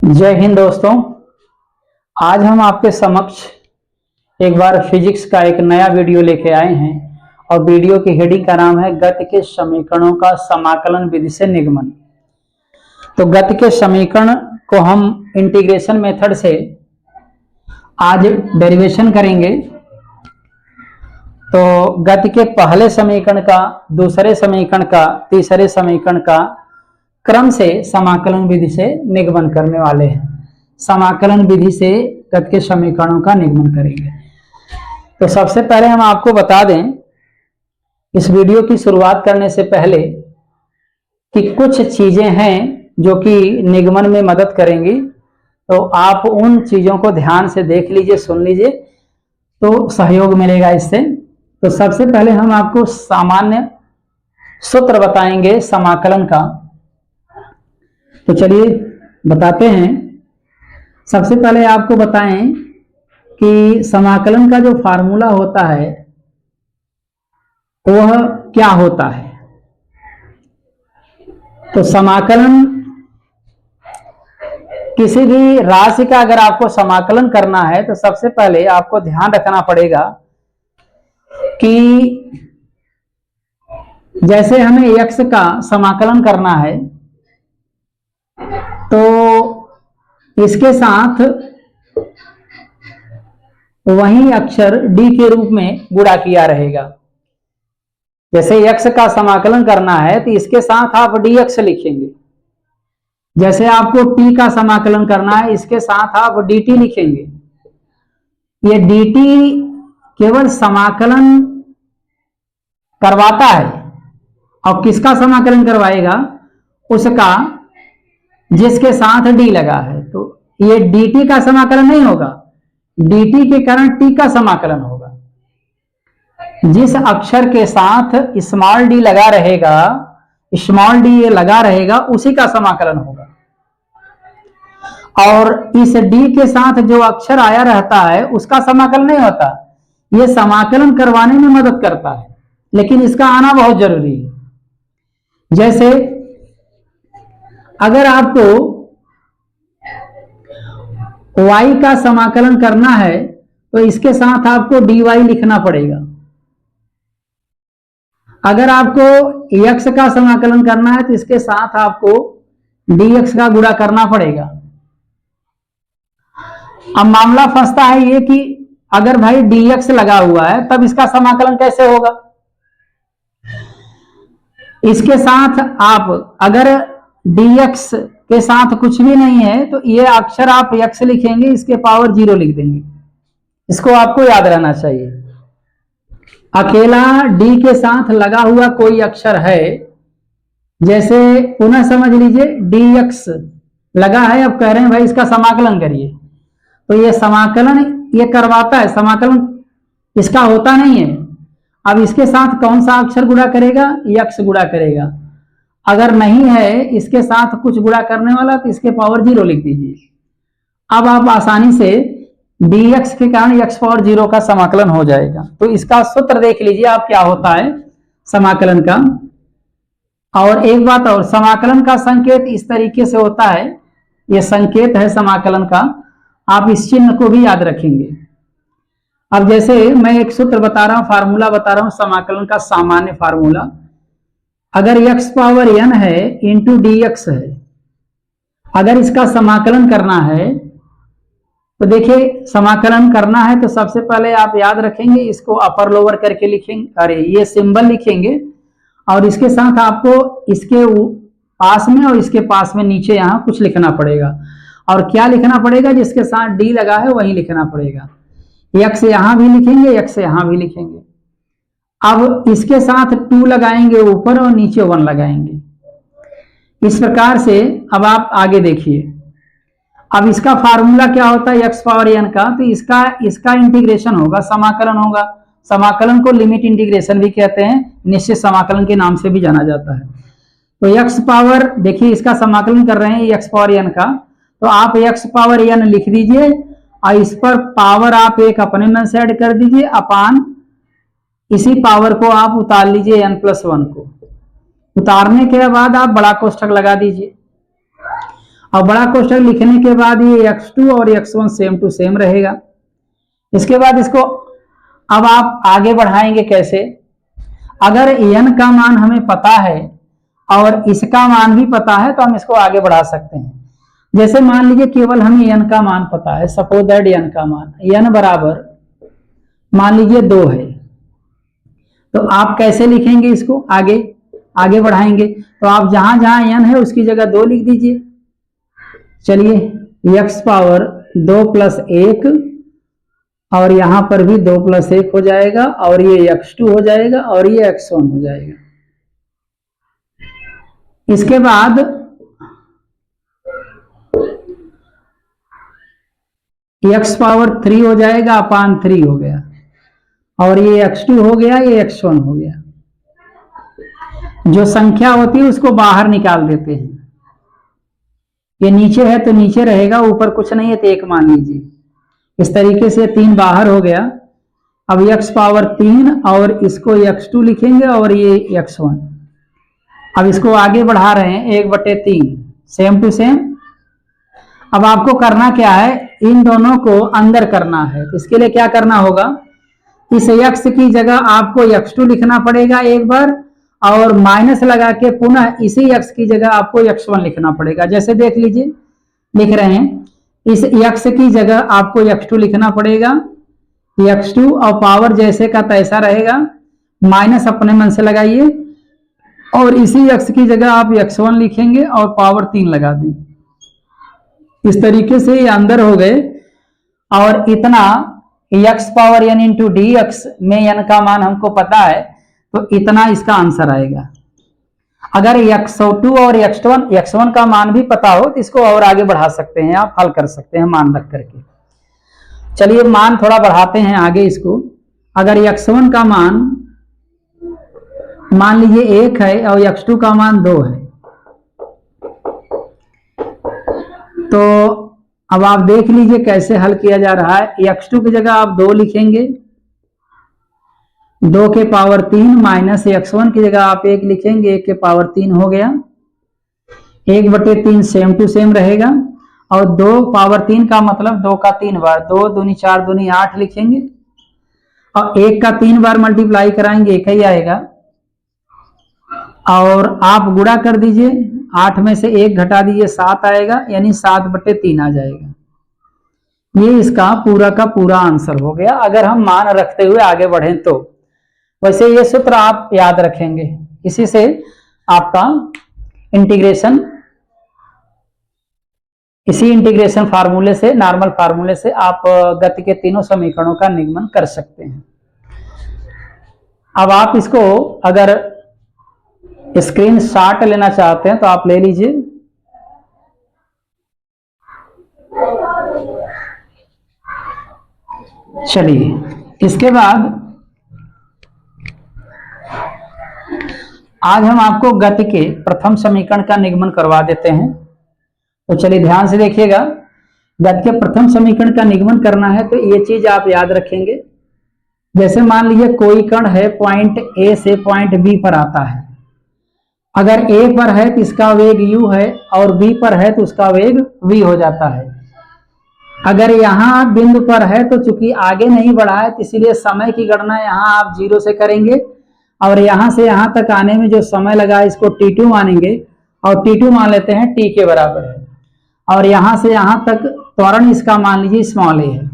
जय हिंद दोस्तों। आज हम आपके समक्ष एक बार फिजिक्स का एक नया वीडियो लेके आए हैं और वीडियो की हेडिंग का नाम है गति के समीकरणों का समाकलन विधि से निगमन। तो गति के समीकरण को हम इंटीग्रेशन मेथड से आज डेरिवेशन करेंगे। तो गति के पहले समीकरण का, दूसरे समीकरण का, तीसरे समीकरण का क्रम से समाकलन विधि से निगमन करने वाले हैं। समाकलन विधि से गति के समीकरणों का निगमन करेंगे। तो सबसे पहले हम आपको बता दें इस वीडियो की शुरुआत करने से पहले कि कुछ चीजें हैं जो कि निगमन में मदद करेंगी। तो आप उन चीजों को ध्यान से देख लीजिए, सुन लीजिए, तो सहयोग मिलेगा इससे। तो सबसे पहले हम आपको सामान्य सूत्र बताएंगे समाकलन का। तो चलिए बताते हैं। सबसे पहले आपको बताएं कि समाकलन का जो फार्मूला होता है वह क्या होता है। तो समाकलन, किसी भी राशि का अगर आपको समाकलन करना है तो सबसे पहले आपको ध्यान रखना पड़ेगा कि जैसे हमें x का समाकलन करना है तो इसके साथ वही अक्षर d के रूप में गुणा किया रहेगा। जैसे x का समाकलन करना है तो इसके साथ आप dx लिखेंगे। जैसे आपको t का समाकलन करना है इसके साथ आप dt लिखेंगे। ये dt केवल समाकलन करवाता है और किसका समाकलन करवाएगा? उसका जिसके साथ d लगा है। तो ये dt का समाकलन नहीं होगा, dt के कारण t का समाकलन होगा। जिस अक्षर के साथ स्मॉल d लगा रहेगा, स्मॉल d ये लगा रहेगा, उसी का समाकलन होगा। और इस d के साथ जो अक्षर आया रहता है उसका समाकलन नहीं होता। ये समाकलन करवाने में मदद करता है, लेकिन इसका आना बहुत जरूरी है। जैसे अगर आपको y का समाकलन करना है तो इसके साथ आपको dy लिखना पड़ेगा। अगर आपको x का समाकलन करना है तो इसके साथ आपको dx का गुणा करना पड़ेगा। अब मामला फंसता है ये कि अगर भाई dx लगा हुआ है तब इसका समाकलन कैसे होगा? इसके साथ आप अगर dx के साथ कुछ भी नहीं है तो ये अक्षर आप x लिखेंगे, इसके पावर 0 लिख देंगे। इसको आपको याद रहना चाहिए। अकेला d के साथ लगा हुआ कोई अक्षर है, जैसे पुनः समझ लीजिए dx लगा है, अब कह रहे हैं भाई इसका समाकलन करिए, तो ये समाकलन ये करवाता है, समाकलन इसका होता नहीं है। अब इसके साथ कौन सा अक्षर गुणा करेगा? x गुणा करेगा। अगर नहीं है इसके साथ कुछ गुणा करने वाला तो इसके पावर 0 लिख दीजिए। अब आप आसानी से dx के कारण x पावर 0 का समाकलन हो जाएगा। तो इसका सूत्र देख लीजिए आप क्या होता है समाकलन का। और एक बात और, समाकलन का संकेत इस तरीके से होता है, यह संकेत है समाकलन का, आप इस चिन्ह को भी याद रखेंगे। अब जैसे मैं एक सूत्र बता रहा हूं, फार्मूला बता रहा हूं समाकलन का, सामान्य फार्मूला। अगर x पावर n है इंटू dx है, अगर इसका समाकलन करना है तो देखिए समाकलन करना है तो सबसे पहले आप याद रखेंगे, इसको अपर लोअर करके लिखेंगे, अरे ये सिंबल लिखेंगे और इसके साथ आपको इसके पास में और इसके पास में नीचे यहाँ कुछ लिखना पड़ेगा। और क्या लिखना पड़ेगा? जिसके साथ d लगा है वही लिखना पड़ेगा। x यहां भी लिखेंगे, x यहां भी लिखेंगे। अब इसके साथ 2 लगाएंगे ऊपर और नीचे 1 लगाएंगे। इस प्रकार से अब आप आगे देखिए। अब इसका फार्मूला क्या होता है x पावर n का? तो इसका इंटीग्रेशन होगा, समाकलन होगा। समाकलन को लिमिट इंटीग्रेशन भी कहते हैं, निश्चित समाकलन के नाम से भी जाना जाता है। तो x पावर, देखिए इसका समाकलन कर रहे हैं x पावर n का, तो आप x पावर n लिख दीजिए और इस पर पावर आप एक अपने मन से ऐड कर दीजिए, अपान इसी पावर को आप उतार लीजिए n+1 को। उतारने के बाद आप बड़ा कोष्ठक लगा दीजिए और बड़ा कोष्ठक लिखने के बाद ये x2 और x1 सेम टू सेम रहेगा। इसके बाद इसको अब आप आगे बढ़ाएंगे कैसे? अगर n का मान हमें पता है और इसका मान भी पता है तो हम इसको आगे बढ़ा सकते हैं। जैसे मान लीजिए केवल हमें n का मान पता है, सपोज दैट n का मान n बराबर मान लीजिए 2 है, तो आप कैसे लिखेंगे इसको? आगे बढ़ाएंगे तो आप जहां जहां n है उसकी जगह 2 लिख दीजिए। चलिए x पावर 2 प्लस 1 और यहां पर भी 2 प्लस 1 हो जाएगा और ये x2 हो जाएगा और ये x1 हो जाएगा। इसके बाद x पावर 3 हो जाएगा अपान 3 हो गया और ये x2 हो गया, ये x1 हो गया। जो संख्या होती है उसको बाहर निकाल देते हैं। ये नीचे है तो नीचे रहेगा, ऊपर कुछ नहीं है तो 1 मान लीजिए। इस तरीके से 3 बाहर हो गया। अब x पावर 3 और इसको x2 लिखेंगे और ये x1। अब इसको आगे बढ़ा रहे हैं 1/3 सेम टू सेम। अब आपको करना क्या है? इन दोनों को अंदर करना है। तो इसके लिए क्या करना होगा? इस x की जगह आपको x2 लिखना पड़ेगा एक बार और माइनस लगा के पुनः इसी x की जगह आपको x1 लिखना पड़ेगा। जैसे देख लीजिए, लिख रहे हैं इस x की जगह आपको x2 लिखना पड़ेगा, x2 और पावर जैसे का तैसा रहेगा, माइनस अपने मन से लगाइए और इसी x की जगह आप x1 लिखेंगे और पावर 3 लगा देंगे। इस तरीके से ये अंदर हो गए और इतना x power n into D x में n का मान हमको पता है तो इतना इसका आंसर आएगा। अगर x2 और x1 का मान भी पता हो तो इसको और आगे बढ़ा सकते हैं, आप हल कर सकते हैं मान रख करके। चलिए मान थोड़ा बढ़ाते हैं आगे इसको। अगर x1 का मान लीजिए 1 है और x2 का मान 2 है, तो अब आप देख लीजिए कैसे हल किया जा रहा है। x2 की जगह आप 2 लिखेंगे, 2 के पावर 3 माइनस x1 की जगह आप 1 लिखेंगे, 1 के पावर 3 हो गया। 1/3 सेम टू सेम रहेगा और 2 पावर 3 का मतलब 2 का 3 बार, 2 दूनी 4 दूनी 8 लिखेंगे और 1 का 3 बार मल्टीप्लाई कराएंगे 1 ही आएगा और आप गुणा कर दीजिए, 8 में से 1 घटा दीजिए 7 आएगा, यानी 7/3 आ जाएगा। ये इसका पूरा का पूरा आंसर हो गया अगर हम मान रखते हुए आगे बढ़ें तो। वैसे ये सूत्र आप याद रखेंगे, इसी से आपका इंटीग्रेशन, इसी इंटीग्रेशन फार्मूले से, नॉर्मल फार्मूले से आप गति के तीनों समीकरणों का निगमन कर सकते हैं। अब आप इसको अगर स्क्रीन शॉट लेना चाहते हैं तो आप ले लीजिए। चलिए इसके बाद आज हम आपको गति के प्रथम समीकरण का निगमन करवा देते हैं। तो चलिए ध्यान से देखिएगा, गति के प्रथम समीकरण का निगमन करना है तो ये चीज आप याद रखेंगे। जैसे मान लीजिए कोई कण है पॉइंट ए से पॉइंट बी पर आता है, अगर ए पर है तो इसका वेग u है और बी पर है तो उसका वेग v हो जाता है। अगर यहाँ बिंदु पर है तो चूंकि आगे नहीं बढ़ा है तो इसीलिए समय की गणना यहाँ आप 0 से करेंगे और यहाँ से यहाँ तक आने में जो समय लगा इसको t2 मानेंगे और t2 मान लेते हैं t के बराबर है और यहाँ से यहाँ तक त्वरण इसका मान लीजिए स्मॉल a है।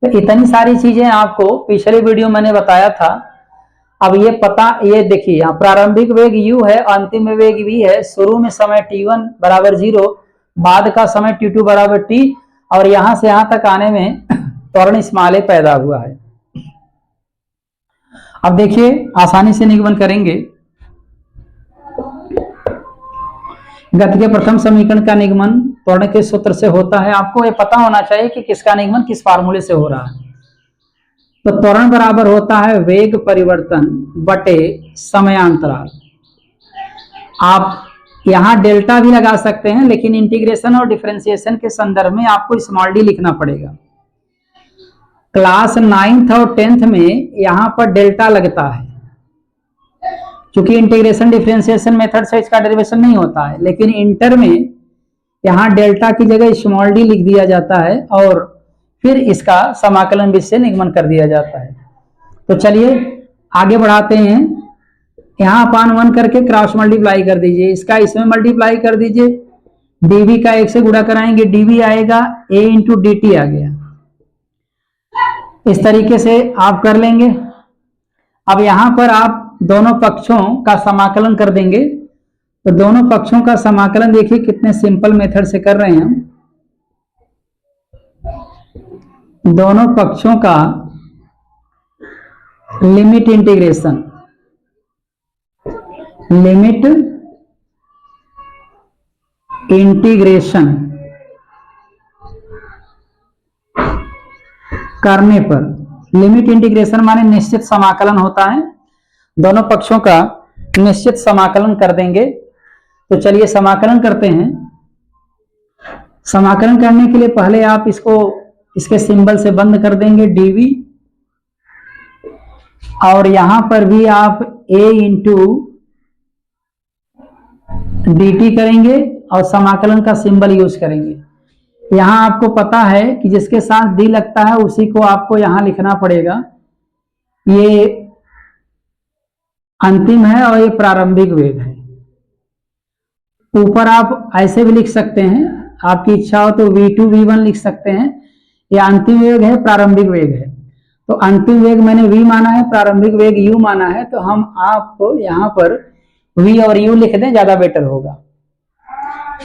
तो इतनी सारी चीजें आपको पिछले वीडियो मैंने बताया था। अब ये पता, ये देखिए यहाँ प्रारंभिक वेग u है, अंतिम वेग v है, शुरू में समय t1 बराबर 0, बाद का समय t2 बराबर t और यहां से यहां तक आने में त्वरण स्मॉल a पैदा हुआ है। अब देखिए आसानी से निगमन करेंगे। गति के प्रथम समीकरण का निगमन त्वरण के सूत्र से होता है। आपको ये पता होना चाहिए कि किसका निगमन किस फार्मूले से हो रहा है। तो त्वरण बराबर होता है वेग परिवर्तन बटे समयांतराल। आप यहां डेल्टा भी लगा सकते हैं, लेकिन इंटीग्रेशन और डिफरेंशिएशन के संदर्भ में आपको स्मॉल डी लिखना पड़ेगा। क्लास 9th और 10th में यहां पर डेल्टा लगता है, क्योंकि इंटीग्रेशन डिफरेंशिएशन मेथड से इसका डेरिवेशन नहीं होता है, लेकिन इंटर में यहाँ डेल्टा की जगह स्मॉल डी लिख दिया जाता है और फिर इसका समाकलन विधि से निगमन कर दिया जाता है। तो चलिए आगे बढ़ाते हैं। यहाँ अपान 1 करके क्रॉस मल्टीप्लाई कर दीजिए, इसका इसमें मल्टीप्लाई कर दीजिए, डीवी का 1 से गुणा कराएंगे, डीवी आएगा a इंटू डी टी आ गया। इस तरीके से आप कर लेंगे। अब यहां पर आप दोनों पक्षों का समाकलन कर देंगे। तो दोनों पक्षों का समाकलन देखिए कितने सिंपल मेथड से कर रहे हैं हम। दोनों पक्षों का लिमिट इंटीग्रेशन, करने पर, लिमिट इंटीग्रेशन माने निश्चित समाकलन होता है, दोनों पक्षों का निश्चित समाकलन कर देंगे। तो चलिए समाकलन करते हैं। समाकलन करने के लिए पहले आप इसको इसके सिंबल से बंद कर देंगे डीवी, और यहां पर भी आप a इंटू डी टी करेंगे और समाकलन का सिंबल यूज करेंगे। यहां आपको पता है कि जिसके साथ डी लगता है उसी को आपको यहां लिखना पड़ेगा। ये अंतिम है और ये प्रारंभिक वेग है। ऊपर आप ऐसे भी लिख सकते हैं, आपकी इच्छा हो तो v2 v1 लिख सकते हैं। यह अंतिम वेग है, प्रारंभिक वेग है। तो अंतिम वेग मैंने v माना है, प्रारंभिक वेग u माना है, तो हम आपको यहाँ पर v और u लिख दें, ज्यादा बेटर होगा।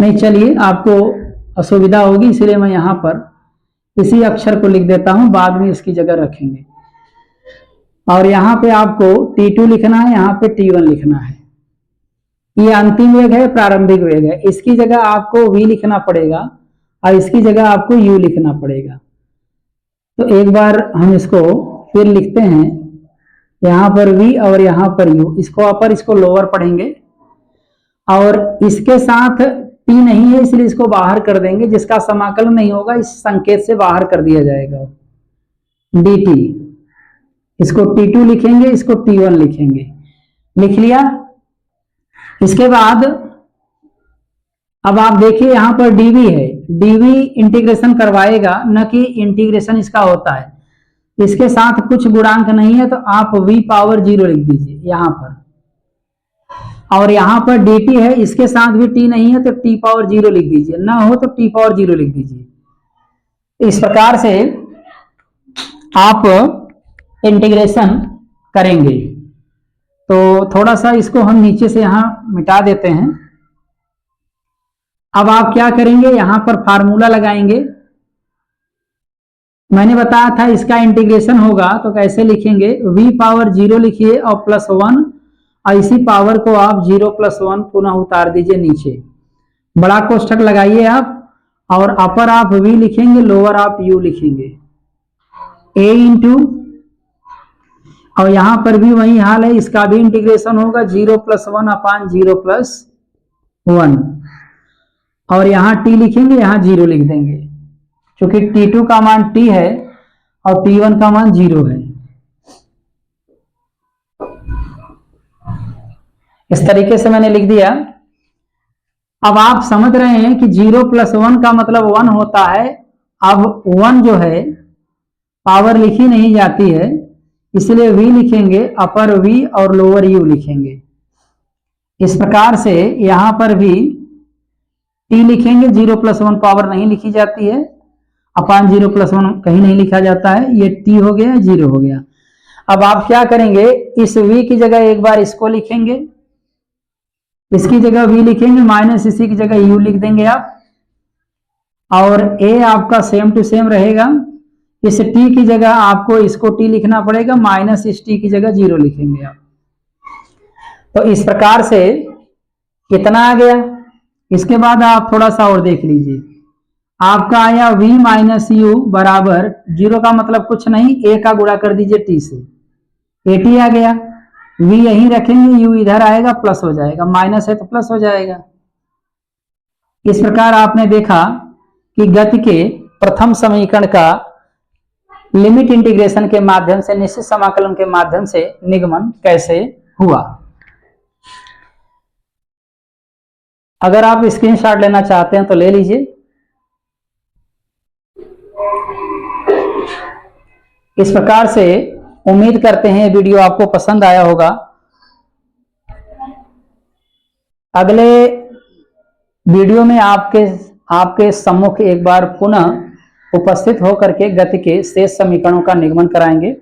नहीं चलिए आपको असुविधा होगी इसलिए मैं यहाँ पर इसी अक्षर को लिख देता हूं, बाद में इसकी जगह रखेंगे। और यहाँ पे आपको T2 लिखना है, यहाँ पे T1 लिखना है। ये अंतिम वेग है, प्रारंभिक वेग है, इसकी जगह आपको v लिखना पड़ेगा और इसकी जगह आपको u लिखना पड़ेगा। तो एक बार हम इसको फिर लिखते हैं, यहाँ पर v और यहाँ पर u, इसको अपर इसको लोअर पढ़ेंगे। और इसके साथ t नहीं है इसलिए इसको बाहर कर देंगे, जिसका समाकलन नहीं होगा इस संकेत से बाहर कर दिया जाएगा dt। इसको T2 लिखेंगे, इसको T1 लिखेंगे, लिख लिया। इसके बाद अब आप देखिए यहाँ पर dv है, dv इंटीग्रेशन करवाएगा, न कि इंटीग्रेशन इसका होता है। इसके साथ कुछ गुणांक नहीं है तो आप v पावर 0 लिख दीजिए यहाँ पर। और यहाँ पर dt है, इसके साथ भी t नहीं है तो t पावर 0 लिख दीजिए, ना हो तो t पावर 0 लिख दीजिए। इस प्रकार से आप इंटीग्रेशन करेंगे। तो थोड़ा सा इसको हम नीचे से यहां मिटा देते हैं। अब आप क्या करेंगे, यहां पर फार्मूला लगाएंगे। मैंने बताया था इसका इंटीग्रेशन होगा तो कैसे लिखेंगे, v पावर 0 लिखिए और प्लस 1, और इसी पावर को आप 0 प्लस 1 पुनः उतार दीजिए नीचे, बड़ा कोष्ठक लगाइए आप, और अपर आप v लिखेंगे, लोअर आप u लिखेंगे, a इंटू, और यहां पर भी वही हाल है, इसका भी इंटीग्रेशन होगा 0 प्लस 1 अपान 0 प्लस 1, और यहां t लिखेंगे, यहां 0 लिख देंगे, क्योंकि t2 का मान t है और t1 का मान 0 है। इस तरीके से मैंने लिख दिया। अब आप समझ रहे हैं कि 0 प्लस 1 का मतलब 1 होता है। अब 1 जो है पावर लिखी नहीं जाती है, इसलिए v लिखेंगे, अपर v और लोअर u लिखेंगे। इस प्रकार से यहां पर भी t लिखेंगे, 0 प्लस 1 पावर नहीं लिखी जाती है, अपान 0 प्लस 1 कहीं नहीं लिखा जाता है, ये t हो गया, 0 हो गया। अब आप क्या करेंगे, इस v की जगह एक बार इसको लिखेंगे, इसकी जगह v लिखेंगे, माइनस इसी की जगह u लिख देंगे आप, और a आपका सेम टू सेम रहेगा। इस t की जगह आपको इसको t लिखना पड़ेगा, माइनस इस t की जगह 0 लिखेंगे आप। तो इस प्रकार से कितना आ गया। इसके बाद आप थोड़ा सा और देख लीजिए, आपका आया v माइनस u बराबर 0 का मतलब कुछ नहीं, a का गुणा कर दीजिए t से, at आ गया। v यहीं रखेंगे, u इधर आएगा, प्लस हो जाएगा, माइनस है तो प्लस हो जाएगा। इस प्रकार आपने देखा कि गति के प्रथम समीकरण का लिमिट इंटीग्रेशन के माध्यम से, निश्चित समाकलन के माध्यम से निगमन कैसे हुआ। अगर आप स्क्रीनशॉट लेना चाहते हैं तो ले लीजिए। इस प्रकार से उम्मीद करते हैं वीडियो आपको पसंद आया होगा। अगले वीडियो में आपके सम्मुख एक बार पुनः उपस्थित होकर के गति के शेष समीकरणों का निगमन कराएंगे।